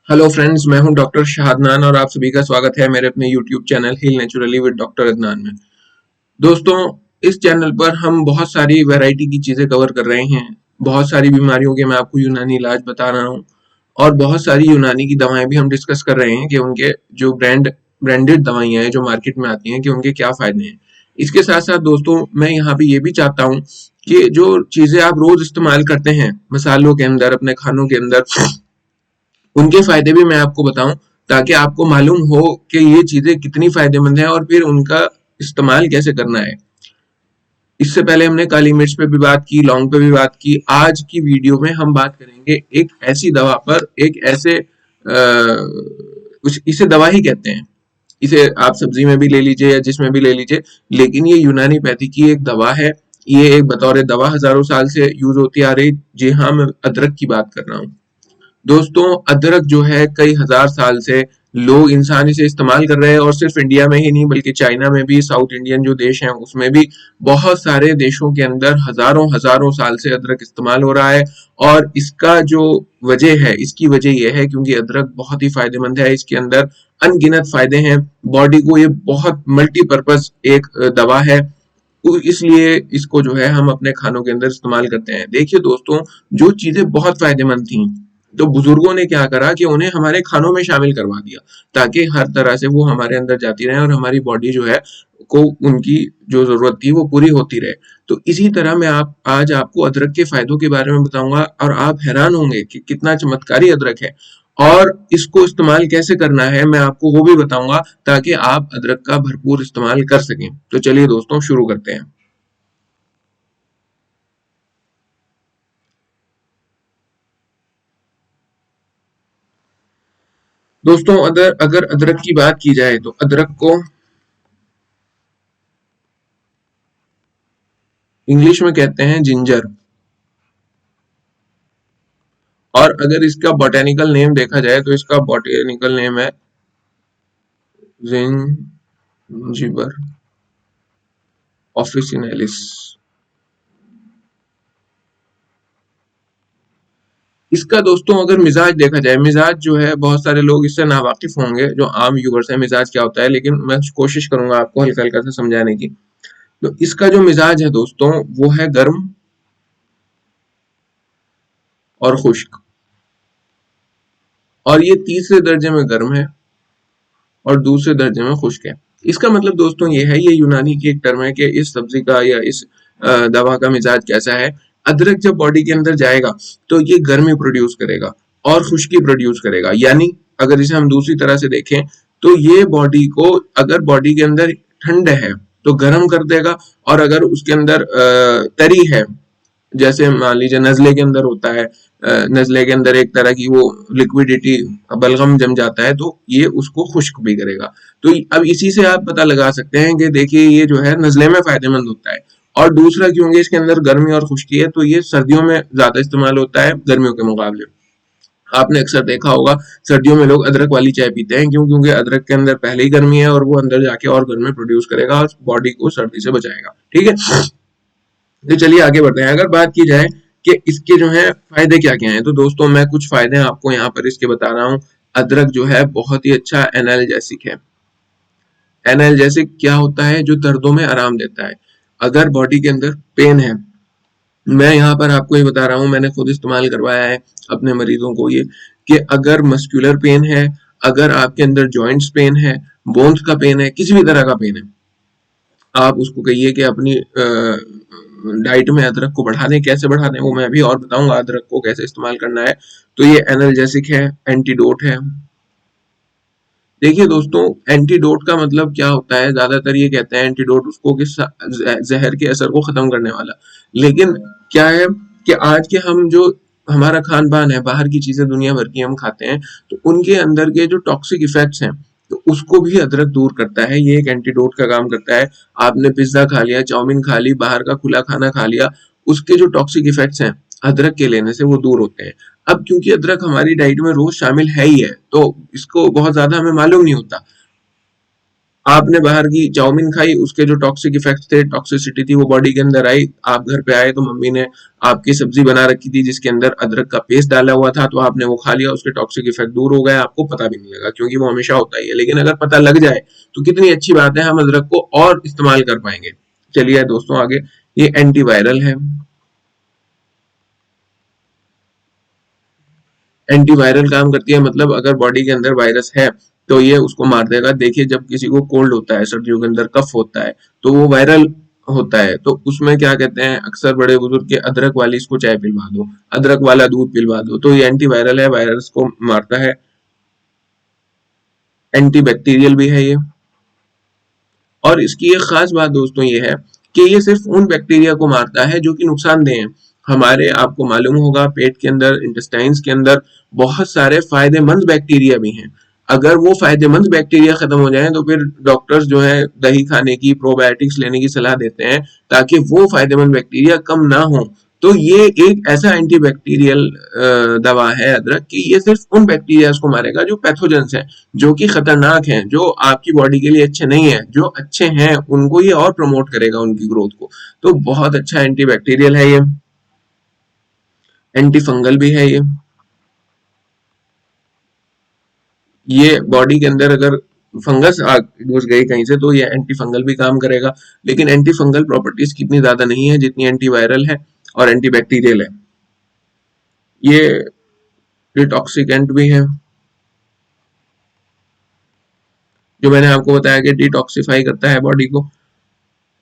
Hello friends, मैं हूं doctor शाहदनान और आप सभी का स्वागत है मेरे अपने YouTube channel heal naturally with doctor Adnan में। दोस्तों, इस चैनल पर हम बहुत सारी वैरायटी की चीजें कवर कर रहे हैं। बहुत सारी बीमारियों के मैं आपको यूनानी इलाज बता रहा हूं और बहुत सारी यूनानी की दवाएं भी हम डिस्कस कर रहे हैं कि उनके जो ब्रांडेड दवाइयां हैं जो मार्केट में आती हैं कि उनके क्या फायदे हैं। इसके साथ साथ दोस्तों, मैं यहाँ पे ये भी चाहता हूँ कि जो चीजें आप रोज इस्तेमाल करते हैं मसालों के अंदर, अपने खानों के अंदर, उनके फायदे भी मैं आपको बताऊं ताकि आपको मालूम हो कि ये चीजें कितनी फायदेमंद है और फिर उनका इस्तेमाल कैसे करना है। इससे पहले हमने काली मिर्च पे भी बात की, लौंग पे भी बात की। आज की वीडियो में हम बात करेंगे एक ऐसी दवा पर, एक ऐसे कुछ इसे दवा ही कहते हैं। इसे आप सब्जी में भी ले लीजिए या जिसमें भी ले लीजिए, लेकिन ये यूनानी पैथी की एक दवा है। ये एक बतौर दवा हजारों साल से यूज होती आ रही। जी हाँ, मैं अदरक की बात कर रहा हूँ। दोस्तों, अदरक जो है कई हजार साल से लोग इंसान इसे इस्तेमाल कर रहे हैं और सिर्फ इंडिया में ही नहीं बल्कि चाइना में भी, साउथ इंडियन जो देश हैं उसमें भी, बहुत सारे देशों के अंदर हजारों हजारों साल से अदरक इस्तेमाल हो रहा है। और इसका जो वजह है, इसकी वजह यह है क्योंकि अदरक बहुत ही फायदेमंद है। इसके अंदर अनगिनत फायदे हैं। बॉडी को ये बहुत मल्टीपर्पज एक दवा है। तो इसलिए इसको जो है हम अपने खानों के अंदर इस्तेमाल करते हैं। देखिए दोस्तों, जो चीजें बहुत फायदेमंद थी तो बुजुर्गों ने क्या करा कि उन्हें हमारे खानों में शामिल करवा दिया ताकि हर तरह से वो हमारे अंदर जाती रहे और हमारी बॉडी जो है को उनकी जो जरूरत थी वो पूरी होती रहे। तो इसी तरह मैं आप आज आपको अदरक के फायदों के बारे में बताऊंगा और आप हैरान होंगे कि कितना चमत्कारी अदरक है और इसको इस्तेमाल कैसे करना है मैं आपको वो भी बताऊंगा ताकि आप अदरक का भरपूर इस्तेमाल कर सकें। तो चलिए दोस्तों, शुरू करते हैं। दोस्तों, अगर अगर अदरक की बात की जाए तो अदरक को इंग्लिश में कहते हैं जिंजर। और अगर इसका बॉटेनिकल नेम देखा जाए तो इसका बॉटेनिकल नेम है जिंजिबर ऑफिसिनेलिस। इसका दोस्तों अगर मिजाज देखा जाए, मिजाज जो है बहुत सारे लोग इससे नावाकिफ होंगे जो आम यूजर्स हैं मिजाज क्या होता है, लेकिन मैं कोशिश करूंगा आपको हल्का हल्का से समझाने की। तो इसका जो मिजाज है दोस्तों वो है गर्म और खुश्क। और ये तीसरे दर्जे में गर्म है और दूसरे दर्जे में खुश्क है। इसका मतलब दोस्तों ये है, ये यूनानी की एक टर्म है कि इस सब्जी का या इस दवा का मिजाज कैसा है। अदरक जब बॉडी के अंदर जाएगा तो ये गर्मी प्रोड्यूस करेगा और खुश्की प्रोड्यूस करेगा। यानी अगर इसे हम दूसरी तरह से देखें तो ये बॉडी को, अगर बॉडी के अंदर ठंड है तो गर्म कर देगा, और अगर उसके अंदर तरी है, जैसे मान लीजिए नजले के अंदर होता है, नजले के अंदर एक तरह की वो लिक्विडिटी, बलगम जम जाता है, तो ये उसको खुश्क भी करेगा। तो अब इसी से आप पता लगा सकते हैं कि देखिए ये जो है नजले में फायदेमंद होता है। और दूसरा, क्योंकि इसके अंदर गर्मी और खुश्की है तो ये सर्दियों में ज्यादा इस्तेमाल होता है गर्मियों के मुकाबले। आपने अक्सर देखा होगा सर्दियों में लोग अदरक वाली चाय पीते हैं। क्यों? क्योंकि अदरक के अंदर पहले ही गर्मी है और वो अंदर जाके और गर्मी प्रोड्यूस करेगा और बॉडी को सर्दी से बचाएगा। ठीक है, तो चलिए आगे बढ़ते हैं। अगर बात की जाए कि इसके जो है फायदे क्या क्या हैं, तो दोस्तों मैं कुछ फायदे आपको यहाँ पर इसके बता रहा हूँ। अदरक जो है बहुत ही अच्छा एनाल्जेसिक है। एनाल्जेसिक क्या होता है? जो दर्दों में आराम देता है। अगर बॉडी के अंदर पेन है, मैं यहाँ पर आपको ये बता रहा हूँ, मैंने खुद इस्तेमाल करवाया है अपने मरीजों को ये, कि अगर मस्कुलर पेन है, अगर आपके अंदर जॉइंट्स पेन है, बोन्स का पेन है, किसी भी तरह का पेन है, आप उसको कहिए कि अपनी डाइट में अदरक को बढ़ा दें। कैसे बढ़ा दें वो मैं अभी और बताऊंगा, अदरक को कैसे इस्तेमाल करना है। तो ये एनाल्जेसिक है, एंटीडोट है। देखिए दोस्तों, एंटीडोट का मतलब क्या होता है? ज्यादातर ये कहते हैं एंटीडोट उसको कि जहर के असर को खत्म करने वाला। लेकिन क्या है कि आज के हम जो हमारा खान पान है, बाहर की चीजें दुनिया भर की हम खाते हैं, तो उनके अंदर के जो टॉक्सिक इफेक्ट्स हैं तो उसको भी अदरक दूर करता है। ये एक एंटीडोट का काम करता है। आपने पिज्जा खा लिया, चाउमीन खा ली, बाहर का खुला खाना खा लिया, उसके जो टॉक्सिक इफेक्ट्स हैं अदरक के लेने से वो दूर होते हैं। अब क्योंकि अदरक हमारी डाइट में रोज शामिल है ही है तो इसको बहुत ज्यादा हमें मालूम नहीं होता। आपने बाहर की चाउमीन खाई, उसके जो टॉक्सिक इफेक्ट्स थे, टॉक्सिसिटी थी, वो बॉडी के अंदर आई। आप घर पे आए तो मम्मी ने आपकी सब्जी बना रखी थी जिसके अंदर अदरक का पेस्ट डाला हुआ था, तो आपने वो खा लिया, उसके टॉक्सिक इफेक्ट दूर हो गए, आपको पता भी नहीं लगा, क्योंकि वो हमेशा होता ही है। लेकिन अगर पता लग जाए तो कितनी अच्छी बात है, हम अदरक को और इस्तेमाल कर पाएंगे। चलिए दोस्तों आगे, ये एंटीवायरल है। एंटीवायरल काम करती है, मतलब अगर बॉडी के अंदर वायरस है तो ये उसको मार देगा। देखिए जब किसी को कोल्ड होता है, सर्दियों के अंदर कफ होता है, तो वो वायरल होता है, तो उसमें क्या कहते हैं, अक्सर बड़े बुजुर्ग के अदरक वाली इसको चाय पिलवा दो, अदरक वाला दूध पिलवा दो, तो ये एंटीवायरल है, वायरस को मारता है। एंटीबैक्टीरियल भी है ये। और इसकी एक खास बात दोस्तों ये है कि ये सिर्फ उन बैक्टीरिया को मारता है जो कि नुकसानदेह हैं। हमारे, आपको मालूम होगा, पेट के अंदर, इंटेस्टाइन्स के अंदर बहुत सारे फायदेमंद बैक्टीरिया भी हैं। अगर वो फायदेमंद बैक्टीरिया खत्म हो जाएं तो फिर डॉक्टर्स जो है दही खाने की, प्रोबायोटिक्स लेने की सलाह देते हैं ताकि वो फायदेमंद बैक्टीरिया कम ना हो। तो ये एक ऐसा एंटीबैक्टीरियल दवा है अदरक की, ये सिर्फ उन बैक्टीरिया को मारेगा जो पैथोजेंस हैं, जो कि खतरनाक हैं, जो आपकी बॉडी के लिए अच्छे नहीं है। जो अच्छे हैं उनको ये और प्रमोट करेगा, उनकी ग्रोथ को। तो बहुत अच्छा एंटीबैक्टीरियल है ये। एंटी फंगल भी है ये बॉडी के अंदर अगर फंगस घुस गई कहीं से तो ये एंटी फंगल भी काम करेगा। लेकिन एंटी फंगल प्रॉपर्टीज कितनी ज्यादा नहीं है जितनी एंटीवायरल है और एंटीबैक्टीरियल है। ये डिटॉक्सिकेंट भी है, जो मैंने आपको बताया कि डिटॉक्सिफाई करता है बॉडी को।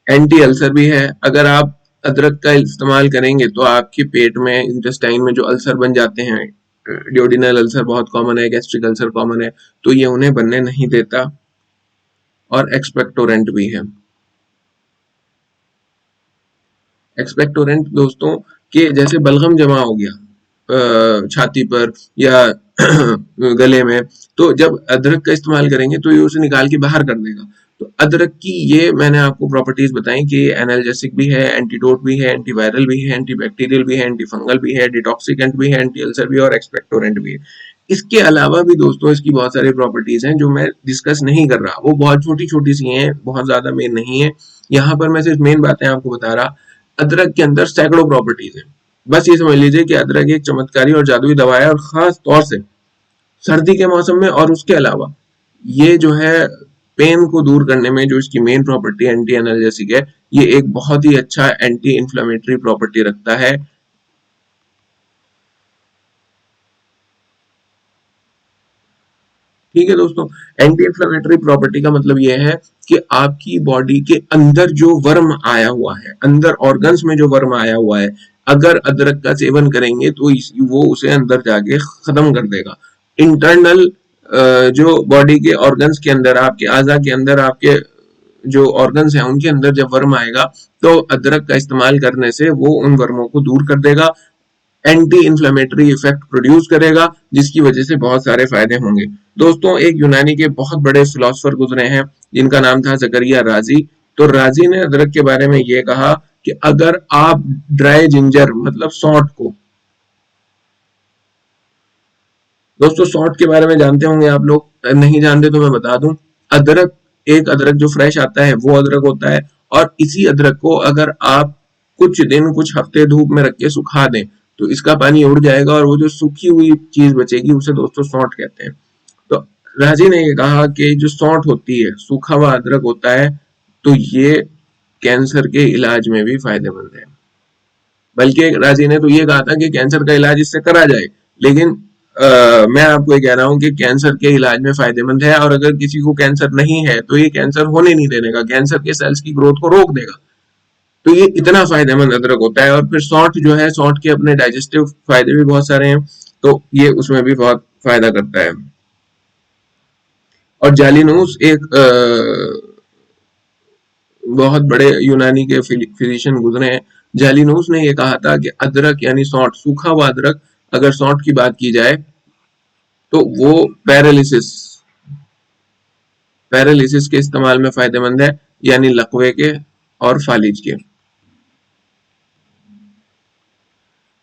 एंटी अल्सर भी है। अगर आप अदरक का इस्तेमाल करेंगे तो आपके पेट में, इंटेस्टाइन में जो अल्सर बन जाते हैं, ड्यूडिनल अल्सर बहुत कॉमन है, गैस्ट्रिक अल्सर कॉमन है, तो ये उन्हें बनने नहीं देता। और एक्सपेक्टोरेंट भी है। एक्सपेक्टोरेंट दोस्तों के जैसे बलगम जमा हो गया छाती पर या गले में, तो जब अदरक का इस्तेमाल करेंगे तो ये उसे निकाल के बाहर कर देगा। तो अदरक की ये मैंने आपको प्रॉपर्टीज बताई कि एनाल्जेसिक भी है, एंटीडोट भी है, एंटीवायरल भी है, एंटीबैक्टीरियल भी है, एंटीफंगल भी है, डिटॉक्सिकेंट भी है, एंटी अल्सर भी है और एक्सपेक्टोरेंट भी है। इसके अलावा भी दोस्तों इसकी बहुत सारी प्रॉपर्टीज हैं जो मैं डिस्कस नहीं कर रहा, वो बहुत छोटी छोटी सी हैं, बहुत ज्यादा मेन नहीं है। यहाँ पर मैं सिर्फ मेन बातें आपको बता रहा। अदरक के अंदर सैकड़ों प्रॉपर्टीज हैं। बस ये समझ लीजिए कि अदरक एक चमत्कारी और जादुई दवा है, और खास तौर से सर्दी के मौसम में। और उसके अलावा ये जो है पेन को दूर करने में जो इसकी मेन प्रॉपर्टी एंटी एनर्जेसिक है, ये एक बहुत ही अच्छा एंटी इंफ्लेमेटरी प्रॉपर्टी रखता है। ठीक है दोस्तों, एंटी इंफ्लेमेटरी प्रॉपर्टी का मतलब यह है कि आपकी बॉडी के अंदर जो वर्म आया हुआ है, अंदर ऑर्गन्स में जो वर्म आया हुआ है, अगर अदरक का सेवन करेंगे तो वो उसे अंदर जाके खत्म कर देगा। इंटरनल जो बॉडी के ऑर्गन्स के अंदर, आपके आजा के अंदर, आपके जो ऑर्गन्स हैं उनके अंदर जब वर्म आएगा तो अदरक का इस्तेमाल करने से वो उन वर्मों को दूर कर देगा, एंटी इंफ्लेमेटरी इफेक्ट प्रोड्यूस करेगा, जिसकी वजह से बहुत सारे फायदे होंगे। दोस्तों एक यूनानी के बहुत बड़े फिलोसफर गुजरे हैं जिनका नाम था जकरिया राजी। तो राजी ने अदरक के बारे में ये कहा कि अगर आप ड्राई जिंजर मतलब सौंठ को, दोस्तों सौंठ के बारे में जानते होंगे आप लोग, नहीं जानते तो मैं बता दूं। अदरक, एक अदरक जो फ्रेश आता है वो अदरक होता है, और इसी अदरक को अगर आप कुछ दिन, कुछ हफ्ते धूप में रख के सुखा दें तो इसका पानी उड़ जाएगा, और वो जो सूखी हुई चीज बचेगी उसे दोस्तों सौंठ कहते हैं। तो राजी ने ये कहा कि जो सौंठ होती है, सूखा हुआ अदरक होता है, तो ये कैंसर के इलाज में भी फायदेमंद है। बल्कि राजी ने तो ये कहा था कि कैंसर का इलाज इससे करा जाए, लेकिन मैं आपको ये कह रहा हूँ कि कैंसर के इलाज में फायदेमंद है। और अगर किसी को कैंसर नहीं है तो ये कैंसर होने नहीं देने का, कैंसर के सेल्स की ग्रोथ को रोक देगा। तो ये इतना फायदेमंद अदरक होता है। और फिर सौंठ जो है, सौंठ के अपने डाइजेस्टिव फायदे भी बहुत सारे हैं, तो ये उसमें भी बहुत फायदा करता है। और जालिनूस एक बहुत बड़े यूनानी के फिजिशियन गुजरे हैं। जालिनूस ने ये कहा था कि अदरक यानी सौंठ, सूखा हुआ अदरक, अगर सौंठ की बात की जाए तो वो पैरालिसिस, पैरालिसिस के इस्तेमाल में फायदेमंद है, यानी लकवे के और फालिज के।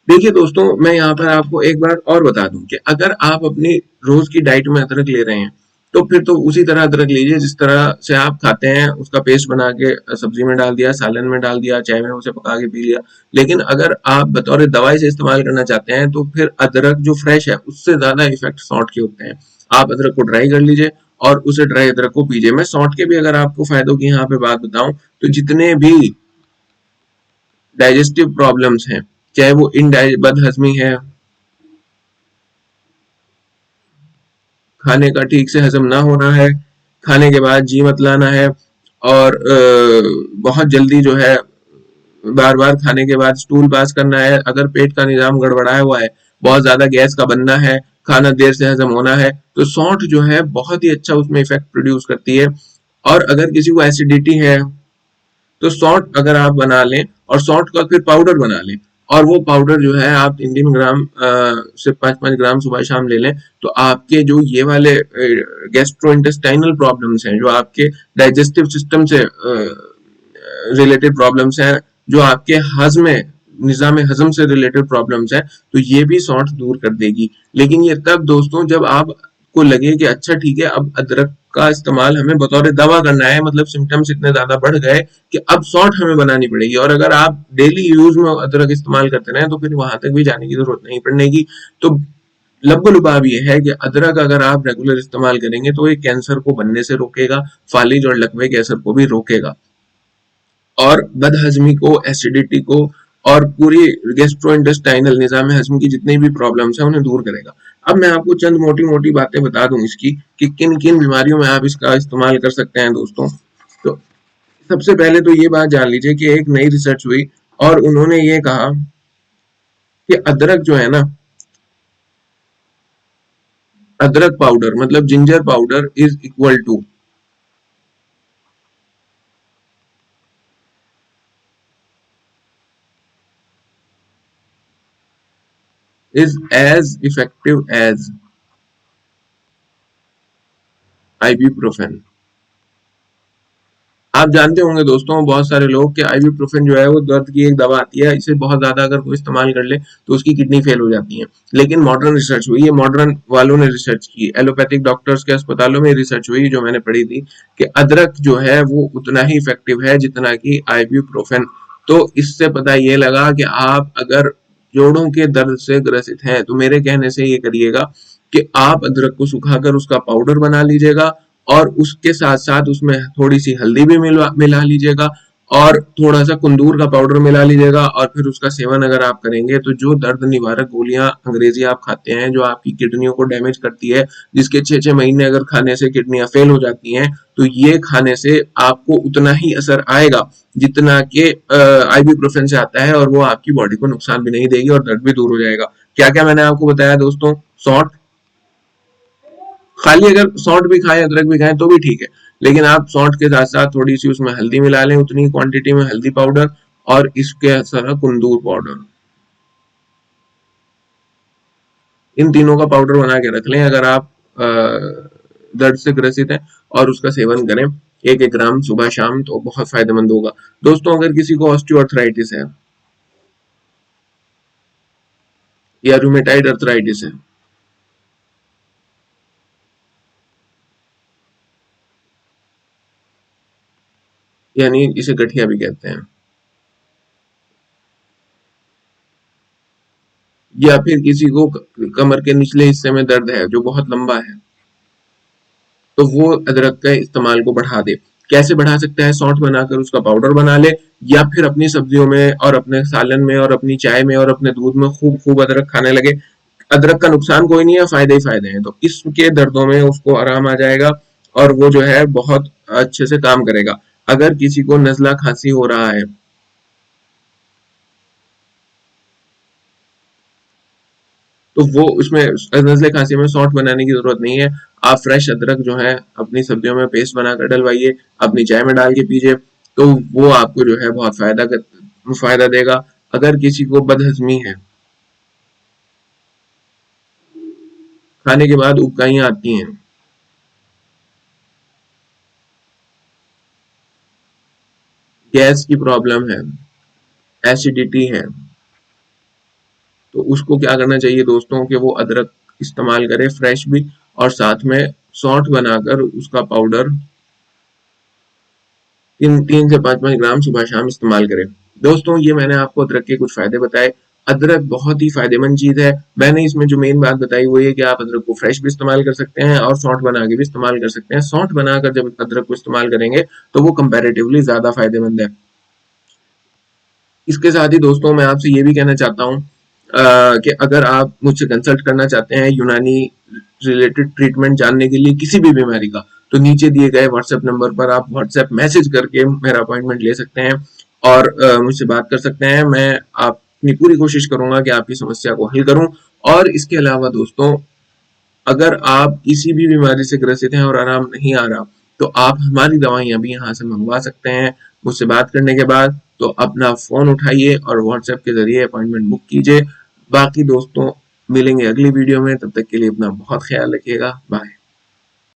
देखिए दोस्तों, मैं यहाँ पर आपको एक बार और बता दूं कि अगर आप अपनी रोज की डाइट में अदरक ले रहे हैं तो फिर तो उसी तरह अदरक लीजिए जिस तरह से आप खाते हैं, उसका पेस्ट बना के सब्जी में डाल दिया, सालन में डाल दिया, चाय में उसे पका के पी लिया। लेकिन अगर आप बतौर दवाई से इस्तेमाल करना चाहते हैं तो फिर अदरक जो फ्रेश है उससे ज्यादा इफेक्ट सौंठ के होते हैं। आप अदरक को ड्राई कर लीजिए और उसे ड्राई अदरक को पीजिए। मैं सौंठ के भी अगर आपको फायदों की यहाँ पे बात बताऊं तो जितने भी डाइजेस्टिव प्रॉब्लम्स हैं, चाहे वो बदहजमी है, खाने का ठीक से हजम ना होना है, खाने के बाद जी मत लाना है, और बहुत जल्दी जो है बार बार खाने के बाद स्टूल पास करना है, अगर पेट का निजाम गड़बड़ाया हुआ है, बहुत ज्यादा गैस का बनना है, खाना देर से हजम होना है, तो सौंठ जो है बहुत ही अच्छा उसमें इफेक्ट प्रोड्यूस करती है। और अगर किसी को एसिडिटी है तो सौंठ अगर आप बना लें और सौंठ का फिर पाउडर बना लें, और वो पाउडर जो है आप 3-3 ग्राम से 5-5 ग्राम सुबह शाम ले लें, तो आपके जो ये वाले गैस्ट्रो इंटेस्टाइनल प्रॉब्लम्स हैं, जो आपके डाइजेस्टिव सिस्टम से रिलेटेड प्रॉब्लम्स हैं, जो आपके हजम निजाम हजम से रिलेटेड प्रॉब्लम्स हैं, तो ये भी सौंठ दूर कर देगी। लेकिन ये तब दोस्तों जब आपको लगे कि अच्छा ठीक है, अब अदरक का इस्तेमाल हमें बतौर दवा करना है, मतलब सिम्टम्स इतने ज्यादा बढ़ गए कि अब सौंठ हमें बनानी पड़ेगी, और अगर आप डेली यूज में अदरक इस्तेमाल करते रहे तो फिर वहां तक भी जाने की जरूरत नहीं पड़ेगी। तो लब्बो लुबाब ये है कि अदरक अगर आप रेगुलर इस्तेमाल करेंगे तो ये कैंसर को बनने से रोकेगा, फालिज और लकवे कैंसर को भी रोकेगा, और बदहजमी को, एसिडिटी को, और पूरी गैस्ट्रोइंटेस्टाइनल निजाम हजम की जितनी भी प्रॉब्लम्स हैं उन्हें दूर करेगा। अब मैं आपको चंद मोटी मोटी बातें बता दूं इसकी कि किन किन बीमारियों में आप इसका इस्तेमाल कर सकते हैं दोस्तों। तो सबसे पहले तो ये बात जान लीजिए कि एक नई रिसर्च हुई और उन्होंने ये कहा कि अदरक जो है ना, अदरक पाउडर मतलब ginger powder is equal to, is as effective as ibuprofen. आप जानते होंगे दोस्तों बहुत सारे लोग कि आइबुप्रोफेन जो है वो दर्द की एक दवा आती है, इसे बहुत ज्यादा अगर कोई इस्तेमाल कर ले तो उसकी किडनी फेल हो जाती है। लेकिन मॉडर्न रिसर्च हुई, ये मॉडर्न वालों ने रिसर्च की, एलोपैथिक डॉक्टर्स के अस्पतालों में रिसर्च हुई जो मैंने पढ़ी थी, कि अदरक जो है वो उतना ही इफेक्टिव है जितना कि आइबुप्रोफेन। तो इससे पता ये लगा कि आप अगर जोड़ों के दर्द से ग्रसित हैं तो मेरे कहने से ये करिएगा कि आप अदरक को सुखाकर उसका पाउडर बना लीजिएगा, और उसके साथ साथ उसमें थोड़ी सी हल्दी भी मिला लीजिएगा, और थोड़ा सा कुंदूर का पाउडर मिला लीजिएगा, और फिर उसका सेवन अगर आप करेंगे तो जो दर्द निवारक गोलियां अंग्रेजी आप खाते हैं जो आपकी किडनियों को डैमेज करती है, जिसके 6-6 महीने अगर खाने से किडनियां फेल हो जाती हैं, तो ये खाने से आपको उतना ही असर आएगा जितना कि आइबुप्रोफेन से आता है, और वो आपकी बॉडी को नुकसान भी नहीं देगी और दर्द भी दूर हो जाएगा। क्या क्या मैंने आपको बताया दोस्तों? सॉल्ट, खाली अगर सौंठ भी खाएं अदरक भी खाएं तो भी ठीक है, लेकिन आप सौंठ के साथ साथ थोड़ी सी उसमें हल्दी मिला लें, उतनी क्वांटिटी में हल्दी पाउडर, और इसके साथ कुंदूर पाउडर, इन तीनों का पाउडर बना के रख लें अगर आप दर्द से ग्रसित हैं, और उसका सेवन करें 1-1 ग्राम सुबह शाम, तो बहुत फायदेमंद होगा। दोस्तों अगर किसी को ऑस्टियोआर्थराइटिस है या रूमेटाइड अर्थराइटिस है, यानी इसे गठिया भी कहते हैं, या फिर किसी को कमर के निचले हिस्से में दर्द है जो बहुत लंबा है, तो वो अदरक के इस्तेमाल को बढ़ा दे। कैसे बढ़ा सकता है? सौंठ बनाकर उसका पाउडर बना ले, या फिर अपनी सब्जियों में और अपने सालन में और अपनी चाय में और अपने दूध में खूब खूब अदरक खाने लगे। अदरक का नुकसान कोई नहीं है, फायदे ही फायदे हैं, तो इसके दर्दों में उसको आराम आ जाएगा और वो जो है बहुत अच्छे से काम करेगा। अगर किसी को नजला खांसी हो रहा है तो वो उसमें नजले खांसी में सौंठ बनाने की जरूरत नहीं है। आप फ्रेश अदरक जो है अपनी सब्जियों में पेस्ट बनाकर डलवाइए, अपनी चाय में डाल के पीजिए, तो वो आपको जो है बहुत फायदा देगा। अगर किसी को बदहजमी है, खाने के बाद उबकाइयां आती हैं, गैस की प्रॉब्लम है, एसिडिटी है, तो उसको क्या करना चाहिए दोस्तों कि वो अदरक इस्तेमाल करे, फ्रेश भी और साथ में सौंठ बनाकर उसका पाउडर 3 से 5 ग्राम सुबह शाम इस्तेमाल करें। दोस्तों ये मैंने आपको अदरक के कुछ फायदे बताए। अदरक बहुत ही फायदेमंद चीज है। मैंने इसमें जो मेन बात बताई वो ये कि आप अदरक को फ्रेश भी इस्तेमाल कर सकते हैं और सौंठ बना के भी इस्तेमाल कर सकते हैं। सौंठ बनाकर जब अदरक को इस्तेमाल करेंगे तो वो कंपैरेटिवली ज्यादा फायदेमंद है। इसके साथ ही दोस्तों मैं आपसे ये भी कहना चाहता हूँ कि अगर आप मुझसे कंसल्ट करना चाहते हैं यूनानी रिलेटेड ट्रीटमेंट जानने के लिए किसी भी बीमारी का, तो नीचे दिए गए व्हाट्सएप नंबर पर आप व्हाट्सएप मैसेज करके मेरा अपॉइंटमेंट ले सकते हैं और मुझसे बात कर सकते हैं। मैं अपनी पूरी कोशिश करूंगा कि आपकी समस्या को हल करूं। और इसके अलावा दोस्तों, अगर आप किसी भी बीमारी से ग्रसित हैं और आराम नहीं आ रहा, तो आप हमारी दवाइयाँ भी यहाँ से मंगवा सकते हैं मुझसे बात करने के बाद। तो अपना फ़ोन उठाइए और व्हाट्सएप के ज़रिए अपॉइंटमेंट बुक कीजिए। बाकी दोस्तों मिलेंगे अगली वीडियो में, तब तक के लिए अपना बहुत ख्याल रखिएगा। बाय।